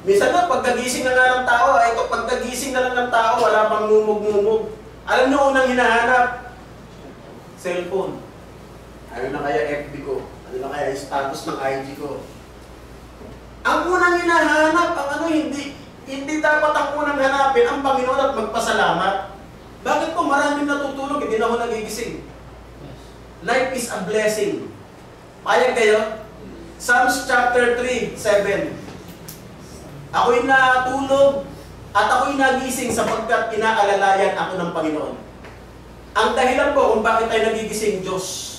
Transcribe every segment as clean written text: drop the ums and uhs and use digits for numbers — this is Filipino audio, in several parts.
Minsan na, pagkagising na nga ng tao, ito, pagkagising na lang ng tao, wala pang ngumog-ngumog. Alam nyo unang hinahanap? Cellphone. Ano na kaya FB ko? Ano na kaya status ng IG ko? Ang unang hinahanap, ang ano, hindi dapat ang unang hanapin ang Panginoon at magpasalamat. Bakit po maraming natutulog, hindi na ako nagigising? Life is a blessing. Payag kayo? Psalms chapter 3, 7. Ako'y natulog at ako'y nagising sapagkat inaalalayan ako ng Panginoon. Ang dahilan po kung bakit tayo nagigising, Diyos.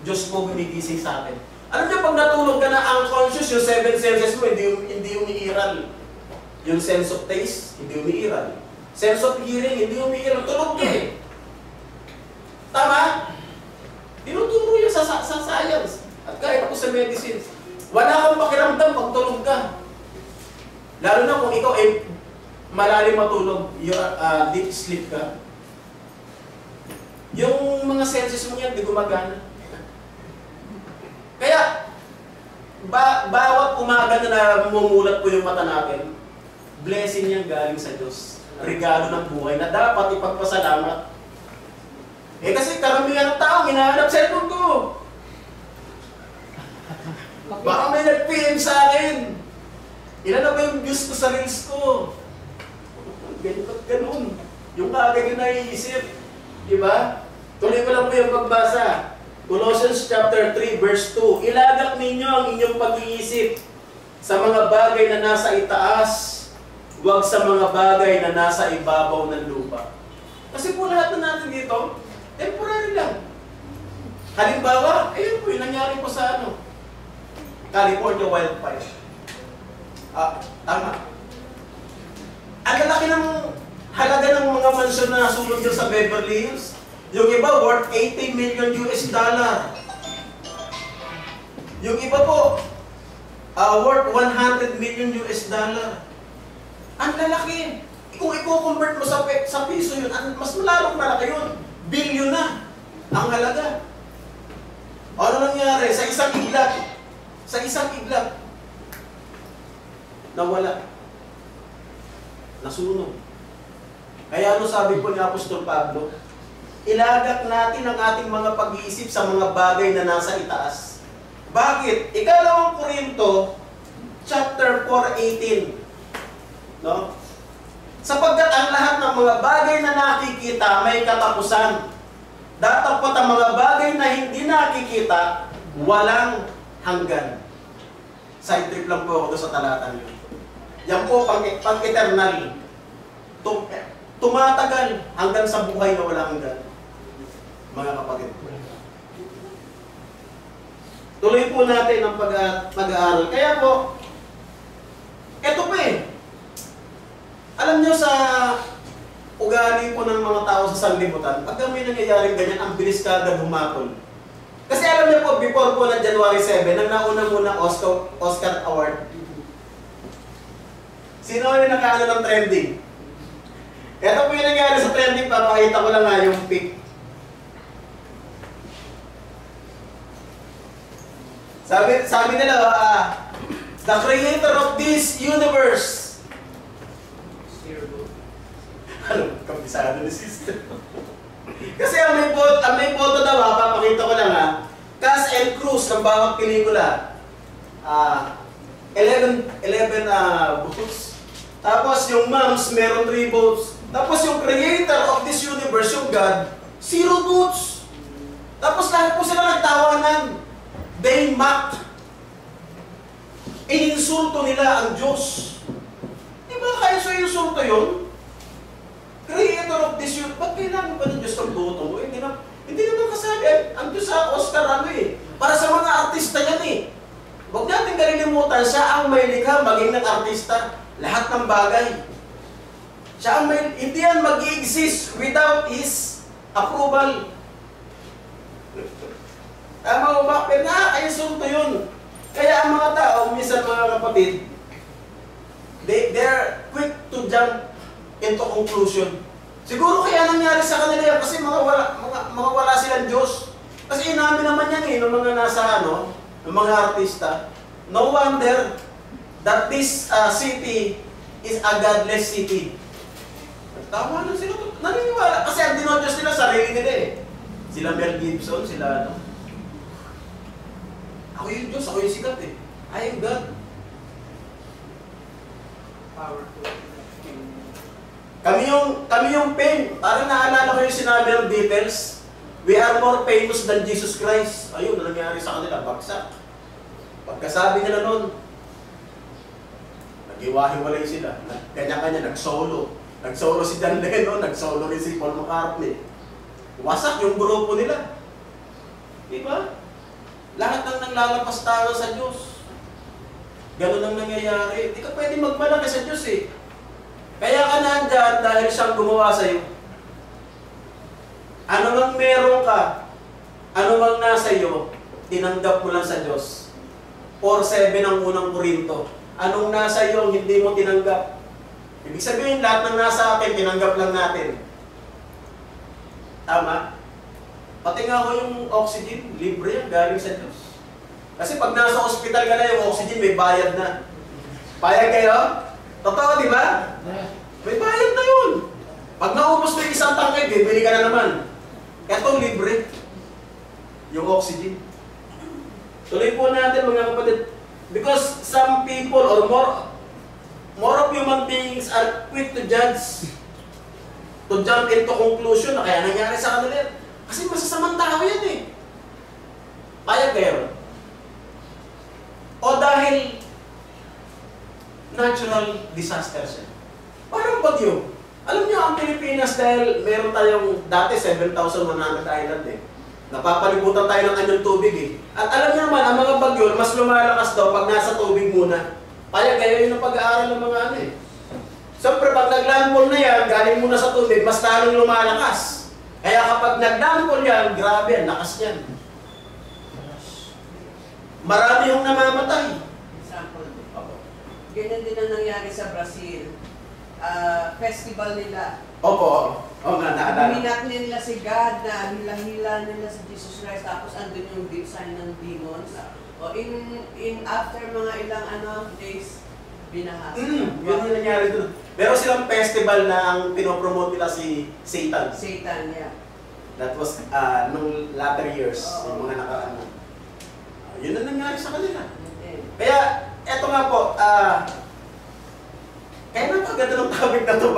Diyos po gumigising sa atin. Alam niyo, pag natulog ka na unconscious, yung 7 senses mo, hindi umiiral. Yung sense of taste, hindi umiiral. Sense of hearing, hindi umiiral. Tulog ka eh. Tama? Tinuturo yan sa science. At kahit ako sa medicine. Wala kang pakiramdam pag tulog ka. Lalo na kung ikaw ay malalim matulog, deep sleep ka. Yung mga senses mo yan, di gumagana. Kaya, bawat umaga na mumulat po yung mata natin, blessing yan galing sa Diyos. Regalo ng buhay na dapat ipagpasalamat. Eh kasi karamihan ng tao, hinahanap cellphone ko. Baka may nag-PM sa akin. Ilan na ba yung views ko sa reels ko? Ganun. Yung kagad yung naiisip. Diba? Tuloy ko lang po yung pagbasa. Colossians chapter 3 verse 2. Ilagak ninyo ang inyong pag-iisip sa mga bagay na nasa itaas, huwag sa mga bagay na nasa ibabaw ng lupa. Kasi po lahat na natin dito, temporary lang. Halimbawa, ayun po yung nangyari po sa California wildfire. Tama. Ang lalaki ng halaga ng mga mansyon na sulod dyan sa Beverly Hills. Yung iba worth 80 million US dollar. Yung iba po worth 100 million US dollar. Ang lalaki. Kung i-convert mo sa piso yun, mas malalong malaki yun. Billion na ang halaga. Ano nangyari? Sa isang iglap, nawala. Nasunog. Kaya sabi po ni Apostol Pablo, ilagak natin ang ating mga pag-iisip sa mga bagay na nasa itaas. Bakit? Ikalawang Korinto, chapter 4:18. No? Sapagkat ang lahat ng mga bagay na nakikita may katapusan. Datapot ang mga bagay na hindi nakikita, walang hanggan. Side trip lang po ako doon sa talatang yun. Yan po, pang-eternal. Tumatagal hanggang sa buhay na walang hanggan. Mga kapatid. Tuloy po natin ang pag-aaral. Kaya po, eto po eh. Alam nyo sa ugali po ng mga tao sa sanlibutan, pag may nangyayaring ganyan, ang bilis kagad humapon. Kasi alam niyo po, before po ng January 7, ang nauna muna Oscar Award. Sino yung nakaano ng trending? Ito po yung nangyari sa trending, papakita ko lang nga yung pic. Sabi nila, the creator of this universe. Ano? Kabisado ni sister. Kasi ang may photo daw, papakita ko lang cast and cruise ng bawat pelikula. 11 boats. Tapos yung moms, meron 3 boats. Tapos yung creator of this universe, yung God, 0 boats. Tapos lahat po sila nagtawanan. They mocked. Ininsulto nila ang Diyos. Di ba kaya sa insulto yun? Creator of this universe, ba't kailangan ba ng Diyos ng boto? Hindi naman kasabi. Ang Diyos sa Oscar para sa mga artista yan eh. Huwag natin kalilimutan, siya ang may likha maging ng artista. Lahat ng bagay. Siya ang may, hindi yan mag-i-exist without His approval. Tama ba? Pero nakakainsulto yun. Kaya ang mga tao, minsan mga kapatid, they're quick to jump into conclusion. Siguro kaya nangyari sa kanila yan kasi mga wala silang Diyos. Kasi inamin naman yan ng mga nasa ng mga artista. No wonder, that this city is a godless city. Tama na sila. Naniniwala. Kasi ang dinodyos nila, sarili nila eh. Sila Mel Gibson, sila ano. Ako yung Diyos, ako yung sikat eh. I am God. Powerful. Kami yung pain. Parang naalala ko yung sinabi ng Beatles. We are more famous than Jesus Christ. Ayun, na nangyari sa kanila, bagsak. Pagkasabi nila noon, nag-iwahiwalay sila. Kanya-kanya, nag-solo. Nag-solo si John Lennon, nag-solo rin si Paul McCartney. Wasak yung grupo nila. Diba? Lahat ng nanglalapas tayo sa Diyos. Ganun ang nangyayari. Hindi ka pwede magmalaki sa Diyos eh. Kaya ka nandyan dahil siyang gumawa sa'yo. Ano mang meron ka, ano mang nasa iyo, tinanggap mo lang sa Diyos. 4:7 ang unang Korinto. Anong nasa iyo, hindi mo tinanggap. Ibig sabihin, lahat ng nasa akin, tinanggap lang natin. Tama? Pati nga ako yung oxygen, libre yan, galing sa Diyos. Kasi pag nasa ospital ka na, yung oxygen may bayad na. Payag kayo? Totoo, di ba? May bayad na yun. Pag naubos mo yung isang tangkay, bibili ka na naman. Ito, libre. Yung oxygen. Tuloy po natin mga kapatid. Because some people or more of human beings are quick to judge, to jump into conclusion na kaya nangyari sa kanila. Kasi masasamang tao yan eh. Kaya kayo. O dahil natural disaster siya. Parang bagyo. Alam niyo, ang Pilipinas dahil meron tayong dati 7,100 island eh. Napapalibutan tayo ng anyong tubig eh. At alam niyo naman, ang mga bagyo, mas lumalakas daw pag nasa tubig muna. Kaya yun ang pag-aaral ng mga ano eh. Siyempre, pag nag-landfall na yan, galing muna sa tubig, mas lalong lumalakas. Kaya kapag nag-landfall yan, grabe, ang lakas yan. Marami yung namamatay. Example. Ganyan din ang nangyari sa Brazil. Festival nila. Opo. Oo nga, naalala. Minak nila si God na hila-hila nila si Jesus Christ tapos andun yung sign ng demons. O in after mga ilang days, binahas. Yun yung nangyari doon. Meron silang festival na ang pinopromote nila si Satan. Satan, yeah. That was nung latter years, yung mga nakaraan. Yun ang nangyari sa kanila. Kaya, eto nga po, kaya napaganda ng topic na to,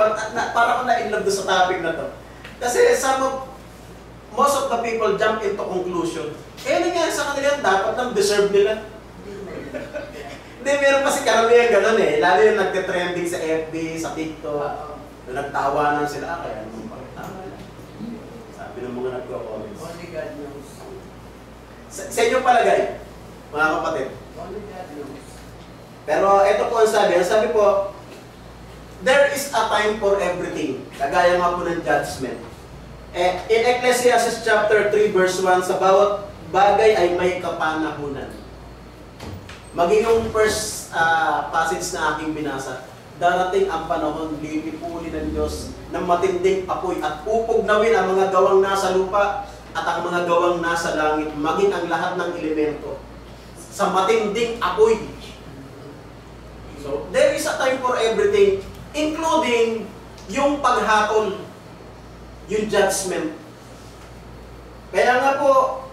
para ko na-inlove doon sa topic na to. Kasi most of the people jump into conclusion. Kaya nangyari sa kanila, dapat lang deserve nila. Hindi, meron kasi karamihan gano'n eh. Lalo yung nagte-trending sa FB, sa TikTok. Nagtawanan sila, kaya naman pagtawa lang. Sabi ng mga nagko-comments. Only God knows. Sa inyong palagay, mga kapatid. Only God knows. Pero ito po ang sabi po, there is a time for everything. Kagaya nga po ng judgment. In Ecclesiastes chapter 3 verse 1, sa bawat bagay ay may kapanahunan. Maging yung first passage na aking binasa, darating ang panahon, lilipulin ng Diyos ng matinding apoy at pupugnawin ang mga gawang nasa lupa at ang mga gawang nasa langit, maging ang lahat ng elemento sa matinding apoy. So, there is a time for everything, including yung paghatol, yung judgment. Kaya nga po,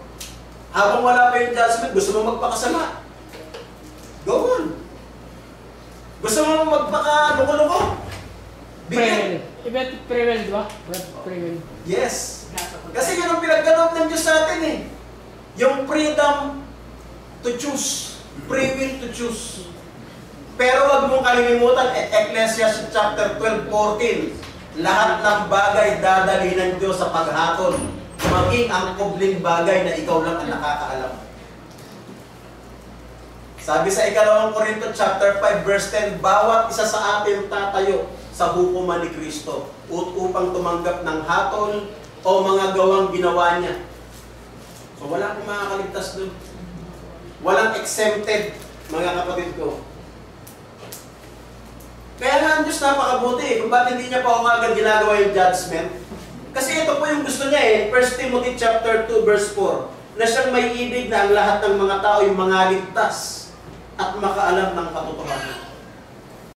habang wala pa yung judgment, gusto mo magpakasama. Go on. Gusto mo magpaka-loko-loko? Prevail. Ibet prevail, di ba? Prevail. Yes. Kasi yun ang pinagkaloob ng Diyos sa atin eh. Yung freedom to choose. Free will to choose. Pero wag mong kalilimutan, Ecclesiastes chapter 12:14, lahat ng bagay dadali ng Diyos sa paghatol, maging ang kubling bagay na ikaw lang ang nakakaalam. Sabi sa 2 Corinto chapter 5 verse 10, bawat isa sa atin tatayo sa hukuman ni Kristo upang tumanggap ng hatol o mga gawang ginawa niya. So wala akong makakaligtas doon. Walang exempted, mga kapatid ko. Kaya nga ang Diyos napakabuti kung ba't hindi niya pa agad ginagawa yung judgment. Kasi ito po yung gusto niya eh, 1 Timothy chapter 2 verse 4, na siyang may ibig na ang lahat ng mga tao yung mga ligtas at makaalam ng katotohanan.